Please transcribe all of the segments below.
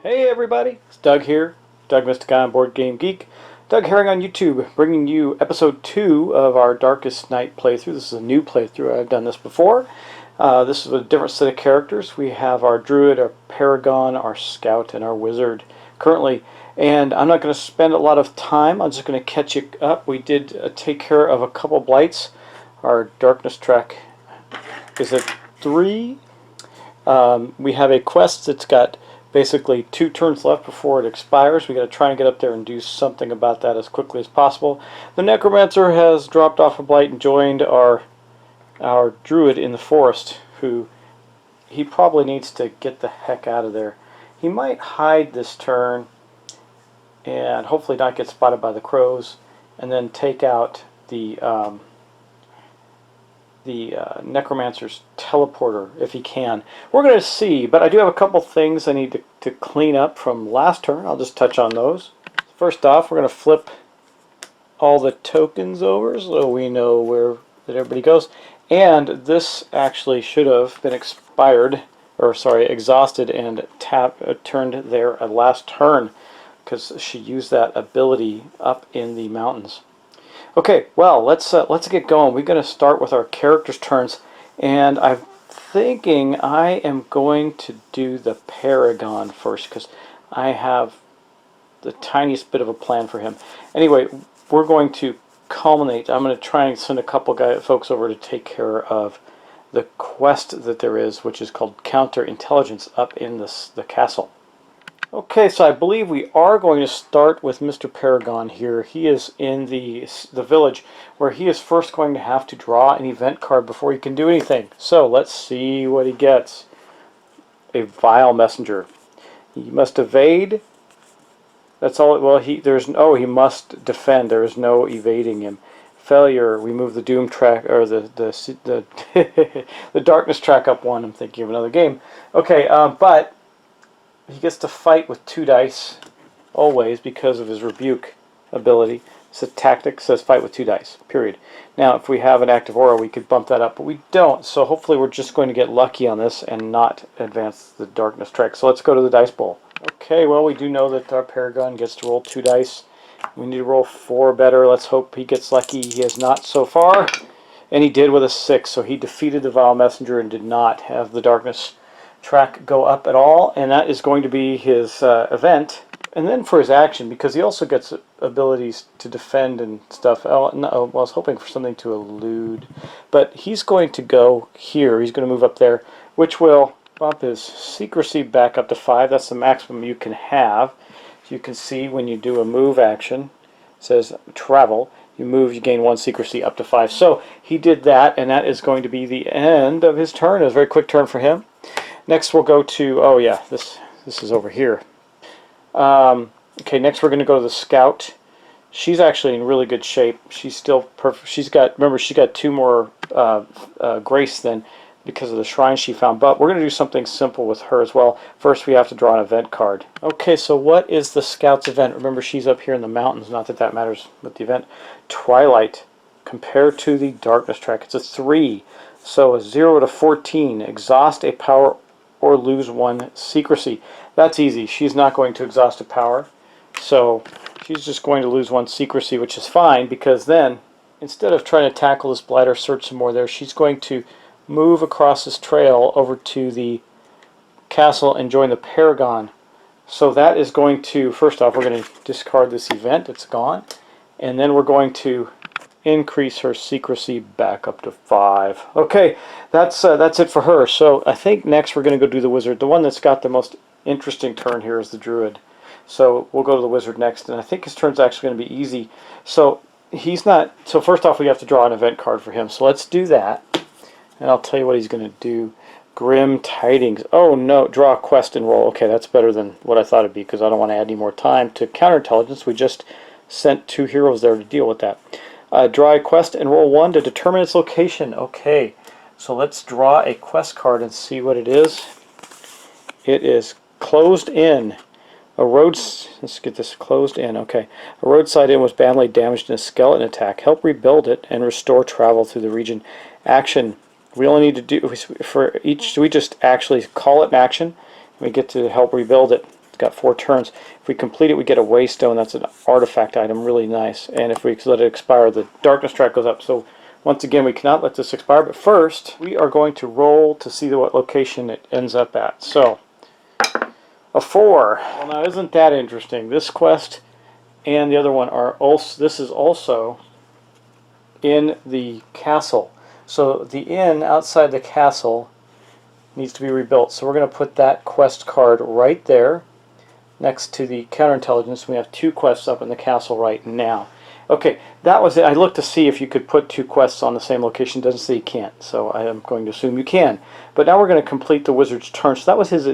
Hey everybody, it's Doug here, Doug Mystic on Board Game Geek. Doug Herring on YouTube, bringing you episode 2 of our Darkest Night playthrough. This is a new playthrough, I've done this before. This is with a different set of characters. We have our Druid, our Paragon, our Scout, and our Wizard currently. And I'm not going to spend a lot of time, I'm just going to catch you up. We did take care of a couple blights. Our Darkness track is at 3. We have a quest that's got basically 2 turns left before it expires. We got to try and get up there and do something about that as quickly as possible. The Necromancer has dropped off a blight and joined our Druid in the forest, who he probably needs to get the heck out of there. He might hide this turn and hopefully not get spotted by the crows, and then take out the Necromancer's teleporter if he can. We're going to see, but I do have a couple things I need to clean up from last turn. I'll just touch on those. First off, we're going to flip all the tokens over so we know where that everybody goes. And this actually should have been exhausted and turned there at last turn, because she used that ability up in the mountains. Okay, well, let's get going. We're going to start with our characters' turns, and I'm thinking I am going to do the Paragon first, because I have the tiniest bit of a plan for him. Anyway, we're going to culminate. I'm going to try and send a couple folks over to take care of the quest that there is, which is called Counterintelligence up in the castle. Okay, so I believe we are going to start with Mr. Paragon here. He is in the village, where he is first going to have to draw an event card before he can do anything. So let's see what he gets. A Vile Messenger. He must evade. That's all. Well, he must defend. There is no evading him. Failure. We move the Doom track, or the the Darkness track up 1. I'm thinking of another game. Okay, but he gets to fight with 2 dice, always, because of his rebuke ability. It's a tactic, says fight with 2 dice, period. Now, if we have an active aura, we could bump that up, but we don't, so hopefully we're just going to get lucky on this and not advance the Darkness track. So let's go to the dice bowl. Okay, well, we do know that our Paragon gets to roll 2 dice. We need to roll 4 better. Let's hope he gets lucky. He has not so far, and he did with a 6, so he defeated the Vile Messenger and did not have the Darkness track go up at all, and that is going to be his event. And then for his action, because he also gets abilities to defend and stuff. Oh, no, well, I was hoping for something to elude, but he's going to go here. He's going to move up there, which will bump his secrecy back up to 5. That's the maximum you can have. So you can see when you do a move action, it says travel. You move, you gain 1 secrecy up to 5. So he did that, and that is going to be the end of his turn. It was a very quick turn for him. Next we'll go to, oh yeah, this is over here. Okay, next we're going to go to the Scout. She's actually in really good shape. She's still perfect. Remember, she got 2 more grace then because of the shrine she found. But we're going to do something simple with her as well. First we have to draw an event card. Okay, so what is the Scout's event? Remember, she's up here in the mountains. Not that that matters with the event. Twilight. Compared to the Darkness track, it's a 3. So a 0 to 14. Exhaust a power or lose 1 secrecy. That's easy. She's not going to exhaust a power, so she's just going to lose 1 secrecy, which is fine, because then instead of trying to tackle this blight or search some more there, she's going to move across this trail over to the castle and join the Paragon. So that is going to, first off, we're going to discard this event. It's gone, and then we're going to increase her secrecy back up to 5. Okay, that's it for her. So I think next we're going to go do the Wizard. The one that's got the most interesting turn here is the Druid. So we'll go to the Wizard next, and I think his turn's actually going to be easy. So he's not. So first off, we have to draw an event card for him. So let's do that, and I'll tell you what he's going to do. Grim Tidings. Oh no, draw a quest and roll. Okay, that's better than what I thought it'd be, because I don't want to add any more time to Counterintelligence. We just sent 2 heroes there to deal with that. Draw a quest and roll 1 to determine its location. Okay, so let's draw a quest card and see what it is. It is Closed Inn. Let's get this closed in. Okay. A roadside inn was badly damaged in a skeleton attack. Help rebuild it and restore travel through the region. Action. We only need to do, for each, we just actually call it an action, and we get to help rebuild it. got 4 turns. If we complete it, we get a waystone. That's an artifact item, really nice. And if we let it expire, the darkness track goes up. So once again, we cannot let this expire. But first, we are going to roll to see what location it ends up at. So a 4. Well, now isn't that interesting? This quest and the other one are also. This is also in the castle. So the inn outside the castle needs to be rebuilt. So we're going to put that quest card right there next to the counterintelligence. We have 2 quests up in the castle right now. Okay, that was it. I looked to see if you could put 2 quests on the same location. It doesn't say you can't, so I am going to assume you can. But now we're going to complete the wizard's turn. So that was his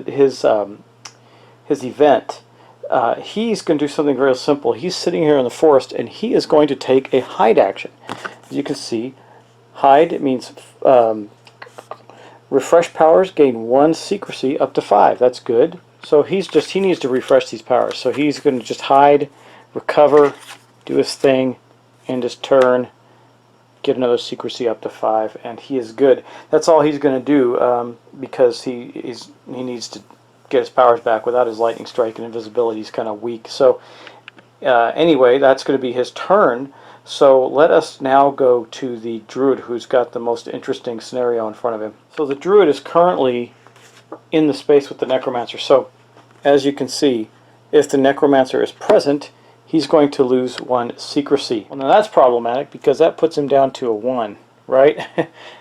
event. He's going to do something very simple. He's sitting here in the forest, and he is going to take a hide action. As you can see, hide means refresh powers gain 1 secrecy up to 5. That's good. So he needs to refresh these powers. So he's going to just hide, recover, do his thing, end his turn, get another secrecy up to 5, and he is good. That's all he's going to do because he needs to get his powers back. Without his lightning strike and invisibility, he's kind of weak. So anyway, that's going to be his turn. So let us now go to the Druid, who's got the most interesting scenario in front of him. So the Druid is currently in the space with the Necromancer. So as you can see, if the Necromancer is present, he's going to lose 1 secrecy. Well, now that's problematic because that puts him down to a 1, right?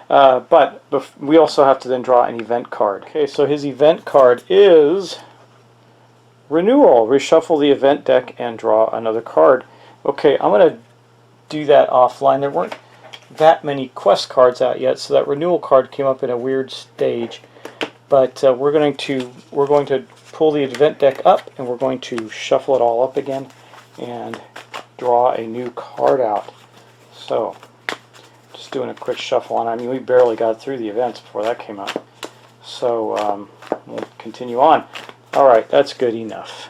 But we also have to then draw an event card. Okay, so his event card is Renewal. Reshuffle the event deck and draw another card. Okay, I'm going to do that offline. There weren't that many quest cards out yet, so that renewal card came up in a weird stage. But we're going to pull the event deck up, and we're going to shuffle it all up again and draw a new card out. So just doing a quick shuffle on. I mean, we barely got through the events before that came up. So we'll continue on. All right, that's good enough.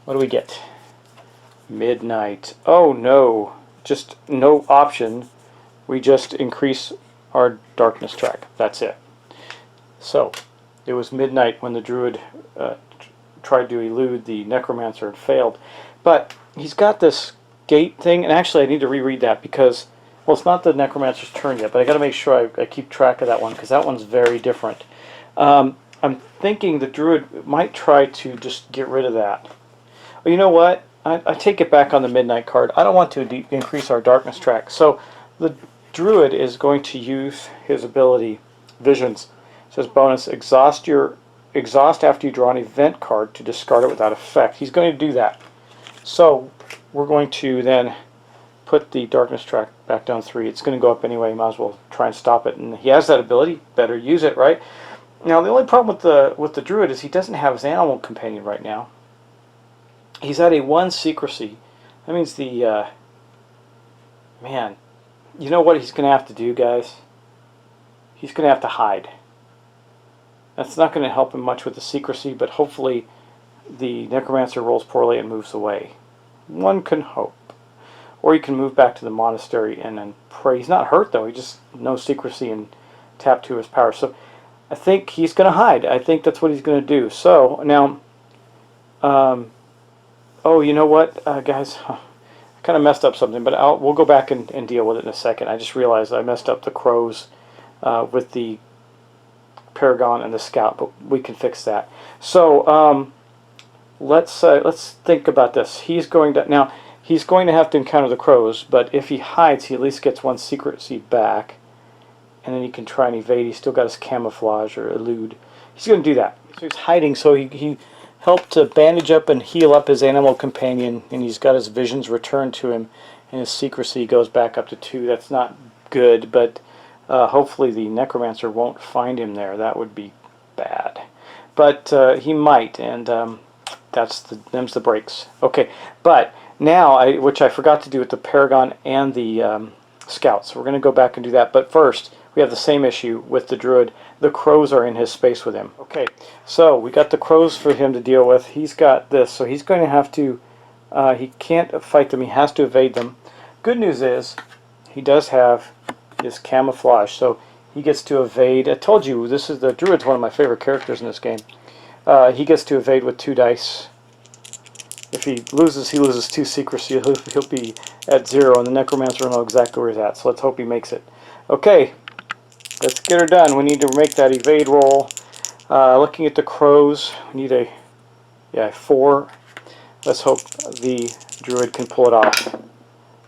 What do we get? Midnight. Oh no. Just no option. We just increase our darkness track. That's it. So it was midnight when the Druid tried to elude the Necromancer and failed. But he's got this gate thing, and actually I need to reread that because, well, it's not the Necromancer's turn yet, but I got to make sure I keep track of that one because that one's very different. I'm thinking the Druid might try to just get rid of that. Well, you know what? I take it back on the Midnight card. I don't want to increase our darkness track. So the Druid is going to use his ability, Visions. It says bonus, exhaust after you draw an event card to discard it without effect. He's going to do that. So we're going to then put the darkness track back down 3. It's going to go up anyway. Might as well try and stop it. And he has that ability. Better use it, right? Now the only problem with the Druid is he doesn't have his animal companion right now. He's at a 1 secrecy. That means the man. You know what he's going to have to do, guys? He's going to have to hide. That's not going to help him much with the secrecy, but hopefully the Necromancer rolls poorly and moves away. One can hope. Or he can move back to the monastery and then pray. He's not hurt, though. He just no secrecy and tap 2 his power. So I think he's going to hide. I think that's what he's going to do. So now, oh, you know what, guys? I kind of messed up something, but we'll go back and deal with it in a second. I just realized I messed up the crows with the Paragon and the Scout, but we can fix that. So let's think about this. He's going to have to encounter the crows, but if he hides, he at least gets 1 secrecy back, and then he can try and evade. He's still got his camouflage or elude. He's going to do that. So he's hiding. So he helped to bandage up and heal up his animal companion, and he's got his visions returned to him, and his secrecy goes back up to 2. That's not good, but hopefully the Necromancer won't find him there. That would be bad. But he might, and them's the breaks. Okay, but now, which I forgot to do with the Paragon and the Scout, so we're going to go back and do that. But first, we have the same issue with the Druid. The crows are in his space with him. Okay, so we got the crows for him to deal with. He's got this, so he's going to have to, he can't fight them, he has to evade them. Good news is, he does have his camouflage, so he gets to evade. I told you, the Druid's one of my favorite characters in this game. He gets to evade with 2 dice. If he loses 2 secrecy. He'll be at 0, and the Necromancer will know exactly where he's at. So let's hope he makes it. Okay, let's get her done. We need to make that evade roll. Looking at the crows, we need a 4. Let's hope the Druid can pull it off.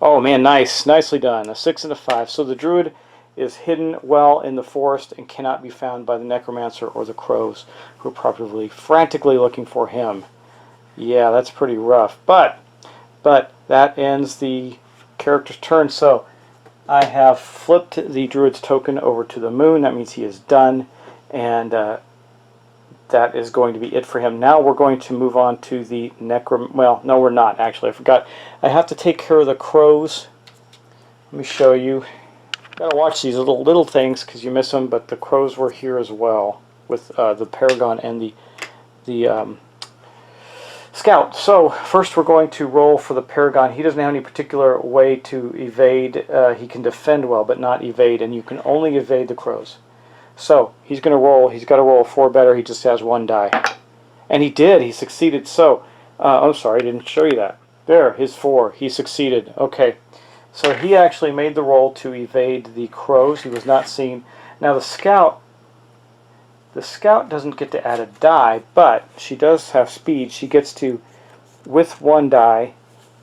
Oh man, nice. Nicely done. A 6 and a 5. So the Druid is hidden well in the forest and cannot be found by the Necromancer or the crows, who are probably frantically looking for him. Yeah, that's pretty rough. But that ends the character's turn. So I have flipped the Druid's token over to the moon. That means he is done. And that is going to be it for him. Now we're going to move on to the well, no, we're not, actually. I forgot. I have to take care of the crows. Let me show you. Gotta watch these little things because you miss them, but the crows were here as well with the Paragon and the Scout. So first we're going to roll for the Paragon. He doesn't have any particular way to evade. He can defend well, but not evade, and you can only evade the crows. So he's going to roll. He's got to roll a 4 better. He just has 1 die, and he did. He succeeded. So, oh, sorry, I didn't show you that. There, his 4. He succeeded. Okay, so he actually made the roll to evade the crows. He was not seen. Now the Scout doesn't get to add a die, but she does have speed. She gets to, with 1 die,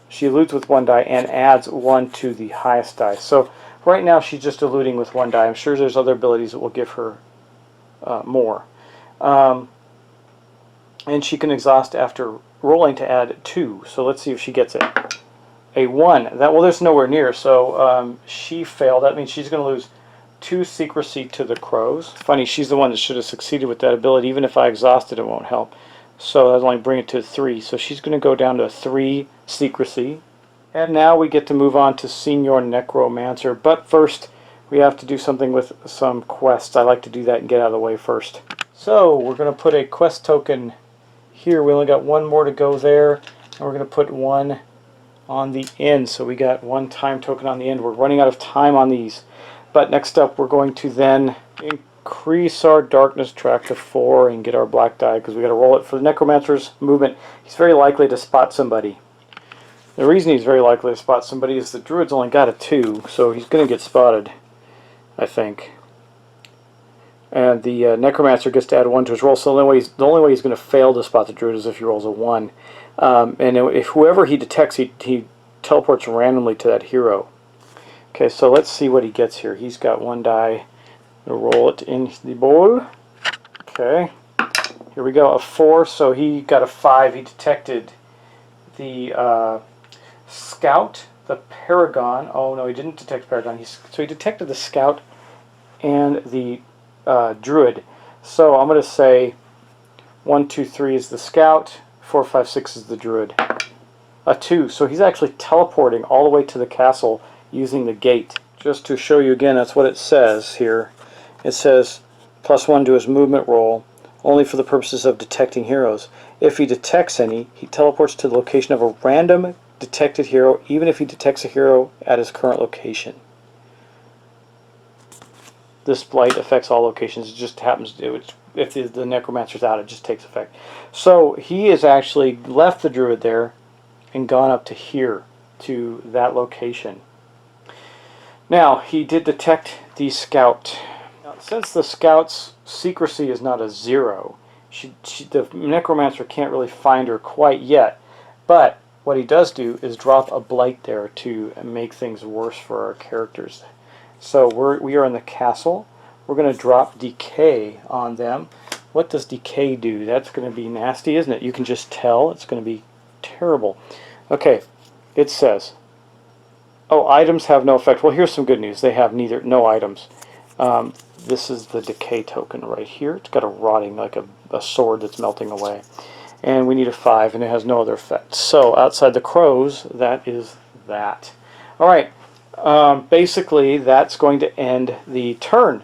she eludes with 1 die and adds 1 to the highest die. So right now she's just eluding with 1 die. I'm sure there's other abilities that will give her more. And she can exhaust after rolling to add 2. So let's see if she gets it. A 1. Well, there's nowhere near, so she failed. That means she's going to lose 2 secrecy to the crows. Funny, she's the one that should have succeeded with that ability. Even if I exhausted, it won't help. So that'll only bring it to 3. So she's going to go down to 3 secrecy. And now we get to move on to Senior Necromancer. But first, we have to do something with some quests. I like to do that and get out of the way first. So we're going to put a quest token here. We only got 1 more to go there. And we're going to put 1 on the end. So we got 1 time token on the end. We're running out of time on these. But next up, we're going to then increase our darkness track to 4 and get our black die, because we got to roll it for the Necromancer's movement. He's very likely to spot somebody. The reason he's very likely to spot somebody is the Druid's only got a 2, so he's going to get spotted, I think. And the Necromancer gets to add 1 to his roll, so the only way he's going to fail to spot the Druid is if he rolls a 1. And if whoever he detects, he teleports randomly to that hero. Okay, so let's see what he gets here. He's got 1 die. We'll roll it in the bowl. Okay, here we go. A 4, so he got a 5. He detected the Scout, the Paragon. Oh no, he didn't detect Paragon. So he detected the Scout and the Druid. So I'm going to say 1, 2, 3 is the Scout. 4, 5, 6 is the Druid. A 2. So he's actually teleporting all the way to the castle using the gate. Just to show you again, that's what it says here. It says +1 to his movement roll, only for the purposes of detecting heroes. If he detects any, he teleports to the location of a random detected hero, even if he detects a hero at his current location. This blight affects all locations. It just happens to do it. If the Necromancer's out, it just takes effect. So he has actually left the Druid there and gone up to here, to that location. Now, he did detect the Scout. Now, since the Scout's secrecy is not a 0, the Necromancer can't really find her quite yet. But what he does do is drop a blight there to make things worse for our characters. So we are in the castle. We're going to drop decay on them. What does decay do? That's going to be nasty, isn't it? You can just tell. It's going to be terrible. Okay, it says, oh, items have no effect. Well, here's some good news. They have no items. This is the decay token right here. It's got a rotting, like a sword that's melting away. And we need a 5, and it has no other effect. So outside the crows, that is that. All right. Basically, that's going to end the turn.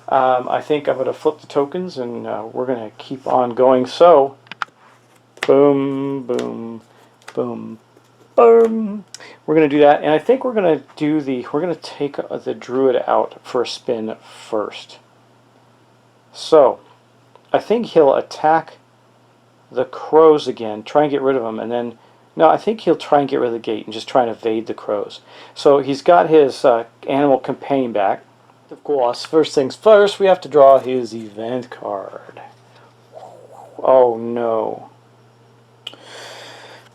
I think I'm going to flip the tokens, and we're going to keep on going. So, boom, boom, boom, boom. We're going to do that, and I think we're going to take the Druid out for a spin first. So, I think he'll attack the crows again, try and get rid of them, and then, no, I think he'll try and get rid of the gate and just try and evade the crows. So he's got his animal companion back. Of course, first things first, we have to draw his event card. Oh no.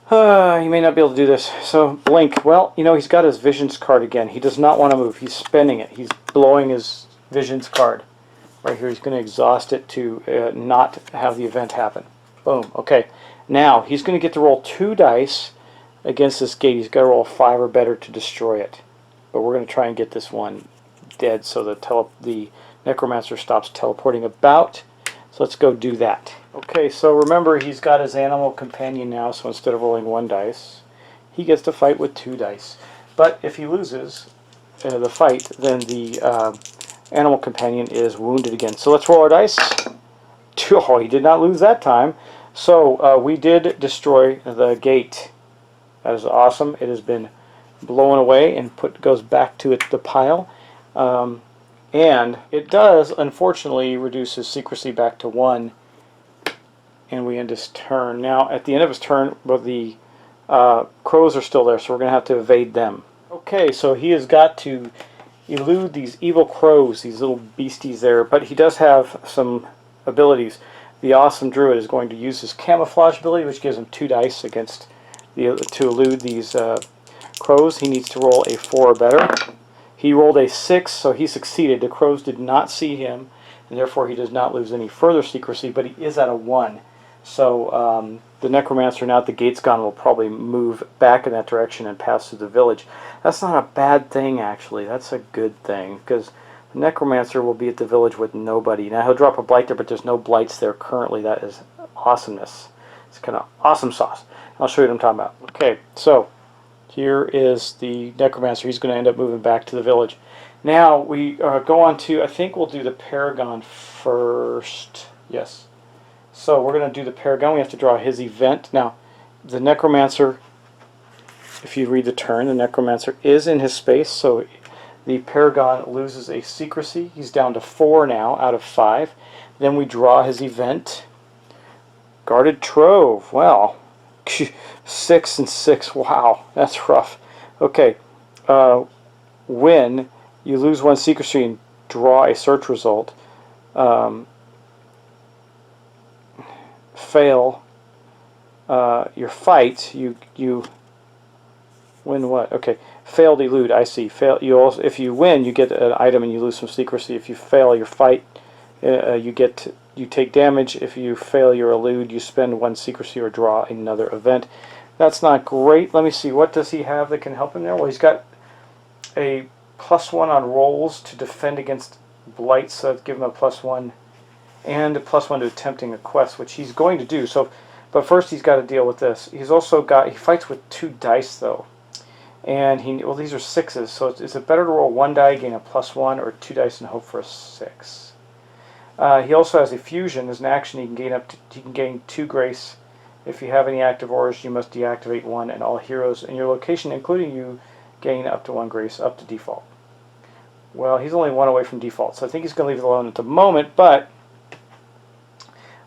He may not be able to do this. So, blink. Well, you know, he's got his visions card again. He does not want to move. He's spending it. He's blowing his visions card. Right here, he's going to exhaust it to not have the event happen. Boom. Okay. Now, he's going to get to roll 2 dice against this gate. He's got to roll 5 or better to destroy it. But we're going to try and get this one dead so the Necromancer stops teleporting about. So let's go do that. Okay, so remember he's got his animal companion now, so instead of rolling 1 dice, he gets to fight with 2 dice. But if he loses the fight, then the animal companion is wounded again. So let's roll our dice. Oh, he did not lose that time. So we did destroy the gate. That is awesome. It has been blown away and goes back to the pile. And it does, unfortunately, reduce his secrecy back to 1. And we end his turn. Now, at the end of his turn, but the crows are still there, so we're going to have to evade them. Okay, so he has got to elude these evil crows, these little beasties there, but he does have some abilities. The awesome Druid is going to use his camouflage ability, which gives him 2 dice against to elude these crows. He needs to roll a 4 or better. He rolled a 6, so he succeeded. The crows did not see him, and therefore he does not lose any further secrecy, but he is at a 1. So the Necromancer, now that the gate's gone, will probably move back in that direction and pass through the village. That's not a bad thing, actually. That's a good thing, because the Necromancer will be at the village with nobody. Now, he'll drop a blight there, but there's no blights there currently. That is awesomeness. It's kind of awesome sauce. I'll show you what I'm talking about. Okay, so here is the Necromancer. He's going to end up moving back to the village. Now, we go on to, I think we'll do the Paragon first. Yes. So we're going to do the Paragon. We have to draw his event. Now, the Necromancer, if you read the turn, the Necromancer is in his space, so the Paragon loses a secrecy. He's down to 4 now out of 5. Then we draw his event. Guarded Trove. Well, 6 and 6. Wow, that's rough. Okay. When you lose 1 secrecy and draw a search result, fail your fight, you win what? Okay, failed elude. I see. Fail. You also, if you win, you get an item and you lose some secrecy. If you fail your fight, you take damage. If you fail your elude, you spend 1 secrecy or draw another event. That's not great. Let me see. What does he have that can help him there? Well, he's got a +1 on rolls to defend against blights. So give him a +1. And a +1 to attempting a quest, which he's going to do. So, but first he's got to deal with this. He's also got, he fights with 2 dice though, and well, these are 6s. So is it better to roll 1 die, gain a +1, or 2 dice and hope for a 6? He also has a fusion. As an action, he can gain 2 grace. If you have any active auras, you must deactivate 1, and all heroes in your location, including you, gain up to 1 grace, up to default. Well, he's only 1 away from default, so I think he's going to leave it alone at the moment. But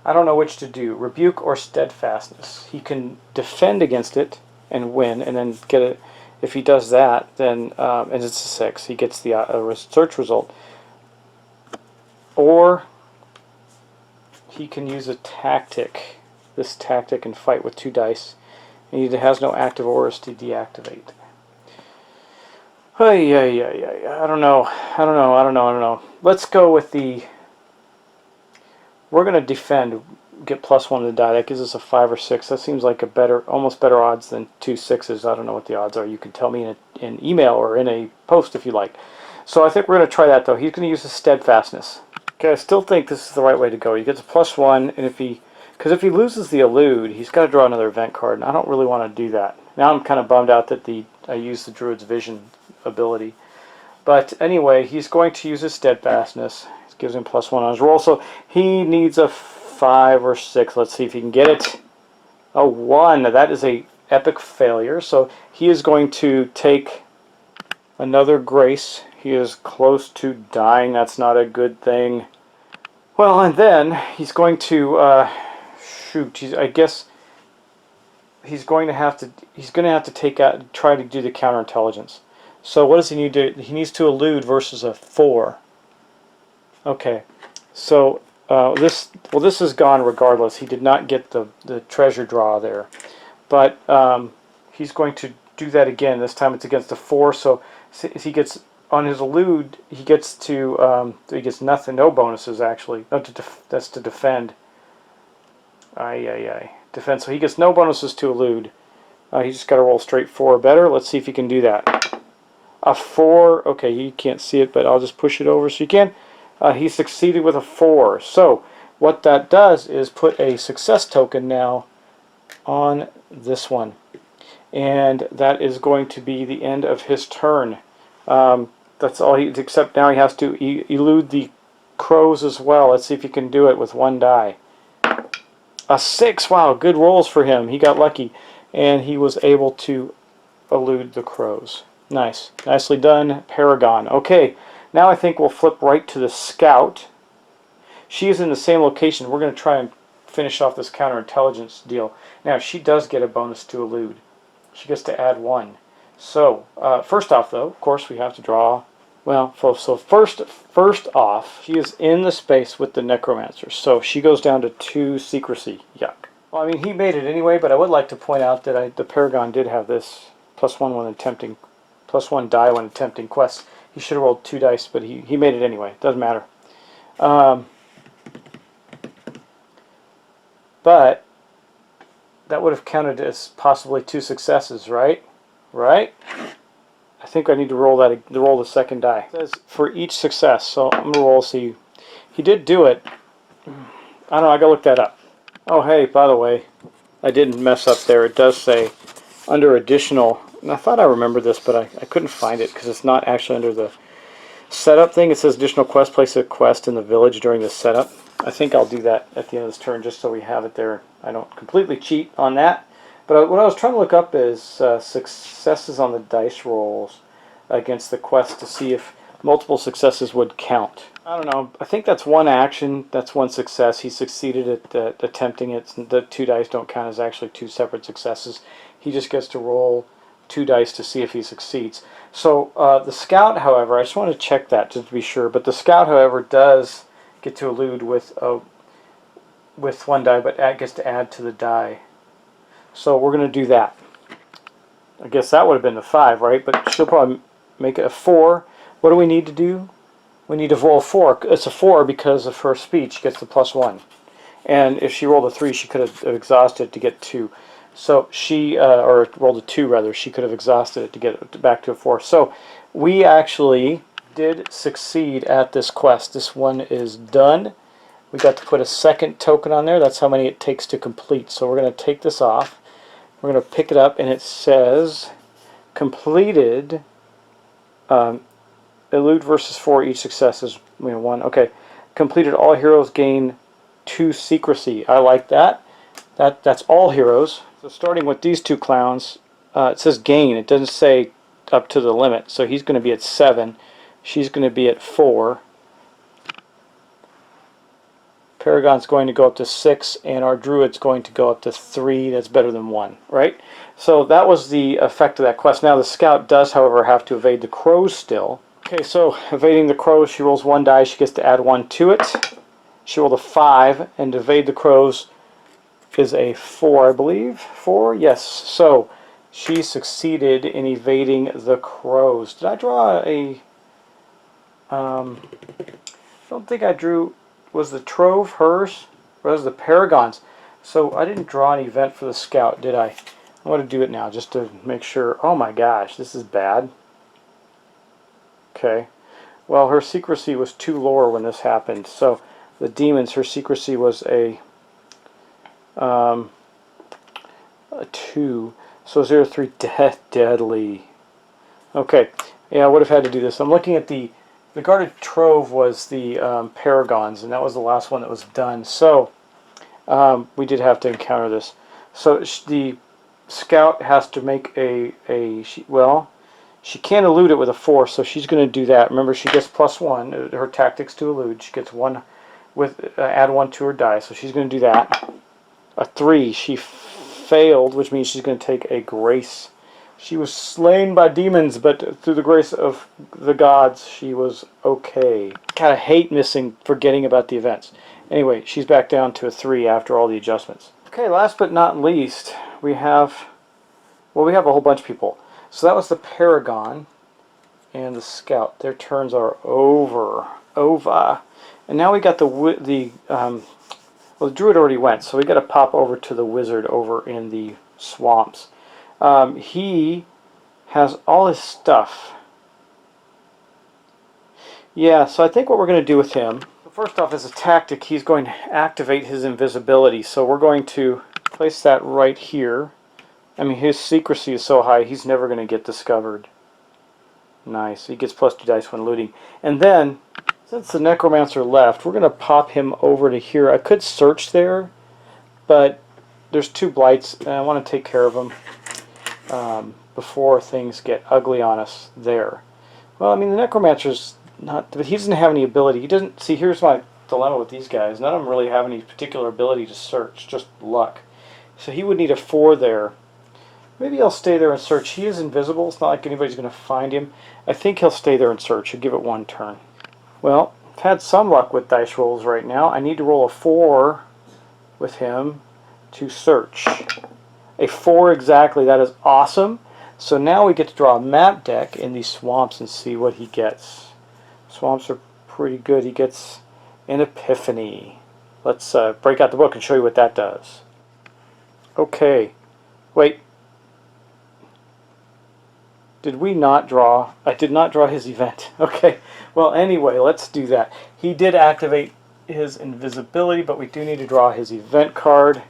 I don't know which to do, rebuke or steadfastness. He can defend against it and win, and then get it. If he does that, then and it's a 6, he gets the search result. Or he can use a tactic, this tactic, and fight with 2 dice. And he has no active auras to deactivate. I don't know. Let's go with the. We're going to defend, get +1 to the die. That gives us a 5 or 6. That seems like a almost better odds than 2 6s. I don't know what the odds are. You can tell me in an email or in a post if you like. So I think we're going to try that though. He's going to use his steadfastness. Okay, I still think this is the right way to go. He gets a +1, and if he loses the elude, he's got to draw another event card, and I don't really want to do that. Now I'm kind of bummed out that I used the Druid's vision ability. But anyway, he's going to use his steadfastness. Gives him +1 on his roll, so he needs a 5 or 6. Let's see if he can get it. A 1. That is a epic failure, so he is going to take another grace. He is close to dying. That's not a good thing. Well, and then he's going to shoot, I guess he's going to have to try to do the counterintelligence. So what does he need to do? He needs to elude versus a 4. Okay, so this is gone regardless. He did not get the treasure draw there, but he's going to do that again. This time it's against a 4. So he gets on his elude. He gets nothing, no bonuses actually. No, that's to defend. Defense. So he gets no bonuses to elude. He's just got to roll straight 4 or better. Let's see if he can do that. A 4. Okay, you can't see it, but I'll just push it over so you can. He succeeded with a 4. So what that does is put a success token now on this one, and that is going to be the end of his turn. That's all except now he has to elude the crows as well. Let's see if he can do it with 1 die. A 6. Wow, good rolls for him. He got lucky, and he was able to elude the crows. Nice. Nicely done, Paragon. Okay, now I think we'll flip right to the Scout. She is in the same location. We're going to try and finish off this counterintelligence deal. Now, she does get a bonus to elude. She gets to add 1. So, first off, though, of course, we have to draw. Well, so first off, she is in the space with the Necromancer. So she goes down to 2 secrecy. Yuck. Well, I mean, he made it anyway, but I would like to point out that the Paragon did have this +1 when attempting, +1 die when attempting quests. He should have rolled 2 dice, but he made it anyway. Doesn't matter. But that would have counted as possibly 2 successes, right? Right? I think I need to roll the second die. It says for each success, so I'm gonna roll. See, he did do it. I don't know. I gotta look that up. Oh, hey, by the way, I didn't mess up there. It does say under additional. And I thought I remembered this, but I couldn't find it because it's not actually under the setup thing. It says additional quest. Place a quest in the village during the setup. I think I'll do that at the end of this turn just so we have it there. I don't completely cheat on that. But what I was trying to look up is successes on the dice rolls against the quest to see if multiple successes would count. I don't know. I think that's 1 action. That's 1 success. He succeeded at attempting it. The 2 dice don't count as actually 2 separate successes. He just gets to roll 2 dice to see if he succeeds. So the Scout, however, I just want to check that just to be sure. But the Scout, however, does get to elude with 1 die, but gets to add to the die. So we're going to do that. I guess that would have been the 5, right? But she'll probably make it a 4. What do we need to do? We need to roll 4. It's a 4 because of her speed. She gets the +1. And if she rolled a 3, she could have exhausted to get 2. So she, or rolled a 2 rather, she could have exhausted it to get it back to a 4. So we actually did succeed at this quest. This one is done. We got to put a second token on there. That's how many it takes to complete. So we're going to take this off. We're going to pick it up, and it says completed. Elude versus 4. Each success is 1. Okay, completed. All heroes gain 2 secrecy. I like that. That's all heroes. So starting with these 2 clowns, it says gain. It doesn't say up to the limit. So he's going to be at 7. She's going to be at 4. Paragon's going to go up to 6, and our Druid's going to go up to 3. That's better than 1, right? So that was the effect of that quest. Now the Scout does, however, have to evade the crows still. Okay, so evading the crows, she rolls 1 die. She gets to add 1 to it. She rolled a 5, and to evade the crows is a 4, I believe. 4? Yes. So she succeeded in evading the crows. Did I draw a... I don't think I drew... Was the Trove hers? Or was the Paragon's? So I didn't draw an event for the Scout, did I? I want to do it now just to make sure. Oh my gosh, this is bad. Okay. Well, her secrecy was 2 lower when this happened. So the demons, her secrecy was a 2. So 0, 3, deadly. Okay. Yeah, I would have had to do this. I'm looking at the guarded trove was the Paragons, and that was the last one that was done. So we did have to encounter this. So the Scout has to make she can't elude it with a 4, so she's going to do that. Remember, she gets +1. Her tactics to elude. She gets 1 with add 1 to her die, so she's going to do that. a 3. She failed, which means she's going to take a grace. She was slain by demons, but through the grace of the gods, she was okay. God, I hate forgetting about the events. Anyway, she's back down to a 3 after all the adjustments. Okay, last but not least, we have a whole bunch of people. So that was the Paragon and the Scout. Their turns are over. And now we got well, the Druid already went, so we got to pop over to the Wizard over in the swamps. He has all his stuff. Yeah, so I think what we're going to do with him, first off, as a tactic, he's going to activate his invisibility. So we're going to place that right here. I mean, his secrecy is so high, he's never going to get discovered. Nice. He gets +2 dice when looting. And then, since the Necromancer left, we're going to pop him over to here. I could search there, but there's 2 blights, and I want to take care of them before things get ugly on us there. Well, I mean, the Necromancer's not, but he doesn't have any ability. He doesn't, see, here's my dilemma with these guys. None of them really have any particular ability to search, just luck. So he would need a 4 there. Maybe I'll stay there and search. He is invisible. It's not like anybody's going to find him. I think he'll stay there and search. He'll give it 1 turn. Well, I've had some luck with dice rolls right now. I need to roll a 4 with him to search. A 4 exactly. That is awesome. So now we get to draw a map deck in these swamps and see what he gets. Swamps are pretty good. He gets an Epiphany. Let's break out the book and show you what that does. Okay. Wait. Did we not draw? I did not draw his event. Okay. Well, anyway, let's do that. He did activate his invisibility, but we do need to draw his event card.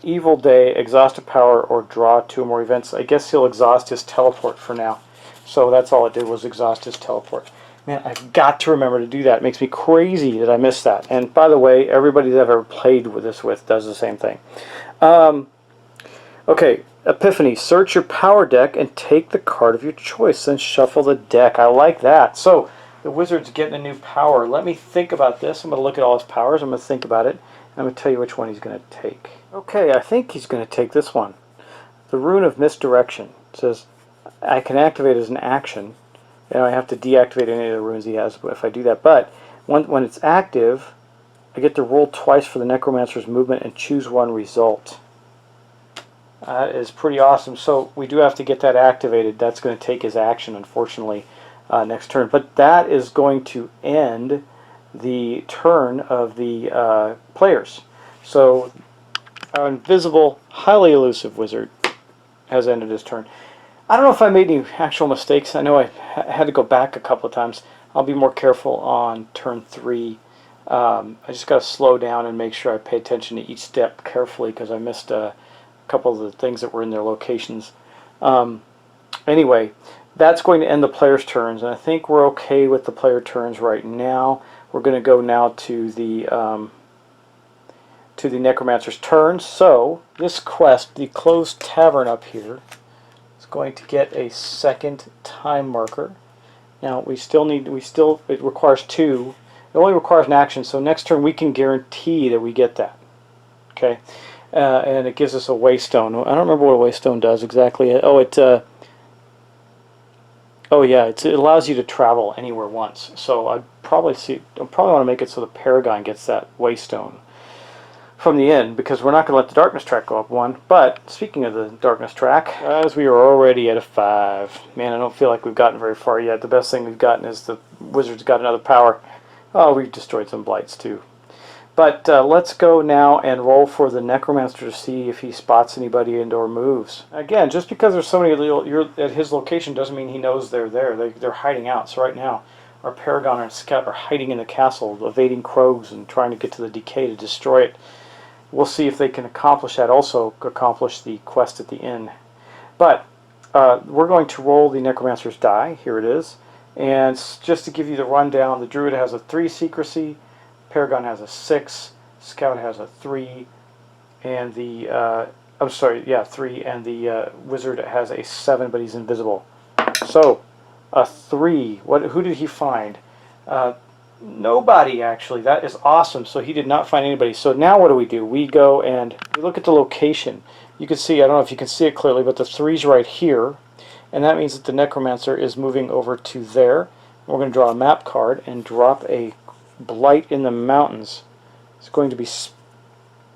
Evil Day, Exhaustive Power, or draw 2 more events. I guess he'll exhaust his teleport for now. So that's all it did, was exhaust his teleport. Man, I've got to remember to do that. It makes me crazy that I missed that. And by the way, everybody that I've ever played with this with does the same thing. Okay, Epiphany. Search your power deck and take the card of your choice, then shuffle the deck. I like that. So, the Wizard's getting a new power. Let me think about this. I'm going to look at all his powers. I'm going to think about it. And I'm going to tell you which one he's going to take. Okay, I think he's going to take this one. The Rune of Misdirection. It says, I can activate as an action. I have to deactivate any of the runes he has if I do that. But when it's active, I get to roll twice for the Necromancer's movement and choose 1 result. That is pretty awesome. So we do have to get that activated. That's going to take his action, unfortunately, next turn. But that is going to end the turn of the players. So our invisible, highly elusive wizard has ended his turn. I don't know if I made any actual mistakes. I know I had to go back a couple of times. I'll be more careful on turn 3. I just got to slow down and make sure I pay attention to each step carefully because I missed a couple of the things that were in their locations. Anyway, that's going to end the player's turns, and I think we're okay with the player turns right now. We're going to go now to the Necromancer's turn. So this quest, the Closed Tavern up here, going to get a second time marker. Now it requires 2. It only requires an action, so next turn we can guarantee that we get that. Okay, and it gives us a waystone. I don't remember what a waystone does exactly. Oh, it allows you to travel anywhere once. So I'll probably want to make it so the Paragon gets that waystone from the end, because we're not going to let the darkness track go up 1. But speaking of the darkness track, as we are already at a 5, man, I don't feel like we've gotten very far yet. The best thing we've gotten is the Wizard's got another power. Oh, we've destroyed some blights too. But let's go now and roll for the Necromancer to see if he spots anybody or moves. Again, just because there's somebody you're at his location doesn't mean he knows they're there. They're hiding out. So right now, our Paragon and Scout are hiding in the castle, evading crows and trying to get to the decay to destroy it. We'll see if they can accomplish that, also accomplish the quest at the inn. But we're going to roll the Necromancer's die. Here it is. And just to give you the rundown, the Druid has a 3 secrecy, Paragon has a 6, Scout has a 3, and the 3, and the Wizard has a 7, but he's invisible. So a 3. Who did he find? Nobody, actually. That is awesome. So he did not find anybody. So now what do? We go and we look at the location. You can see, I don't know if you can see it clearly, but the 3's right here. And that means that the Necromancer is moving over to there. We're going to draw a map card and drop a blight in the mountains. It's going to be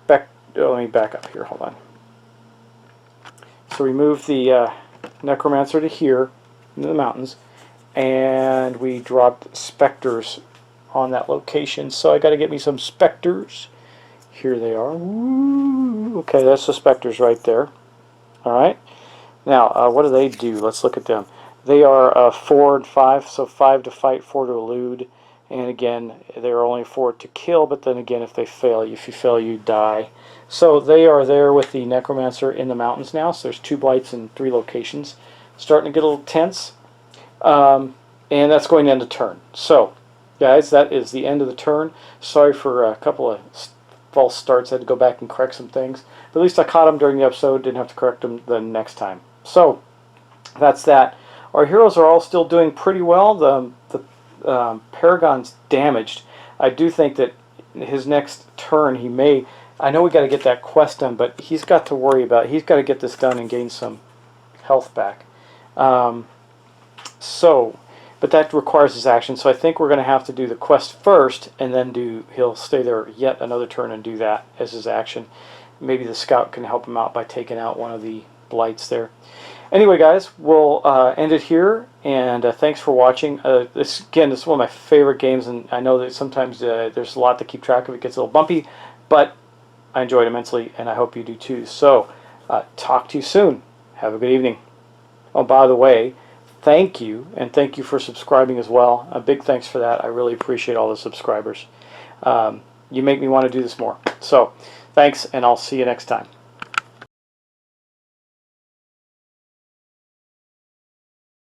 let me back up here. Hold on. So we move the Necromancer to here, into the mountains, and we dropped specters on that location. So I got to get me some specters. Here they are. Woo. Okay, that's the specters right there. All right. Now, what do? Let's look at them. They are 4 and 5, so 5 to fight, 4 to elude. And again, they're only 4 to kill, but then again, if you fail, you die. So they are there with the Necromancer in the mountains now. So there's 2 blights in 3 locations. Starting to get a little tense. And that's going to end the turn. So, guys, that is the end of the turn. Sorry for a couple of false starts. I had to go back and correct some things. But at least I caught them during the episode. Didn't have to correct them the next time. So, that's that. Our heroes are all still doing pretty well. The Paragon's damaged. I do think that his next turn he may... I know we got to get that quest done, but he's got to worry about... He's got to get this done and gain some health back. But that requires his action, so I think we're going to have to do the quest first, and then he'll stay there yet another turn and do that as his action. Maybe the scout can help him out by taking out one of the blights there. Anyway, guys, we'll end it here, and thanks for watching. This is one of my favorite games, and I know that sometimes there's a lot to keep track of. It gets a little bumpy, but I enjoy it immensely, and I hope you do too. So, talk to you soon. Have a good evening. Oh, by the way, thank you, and thank you for subscribing as well. A big thanks for that. I really appreciate all the subscribers. You make me want to do this more. So, thanks, and I'll see you next time.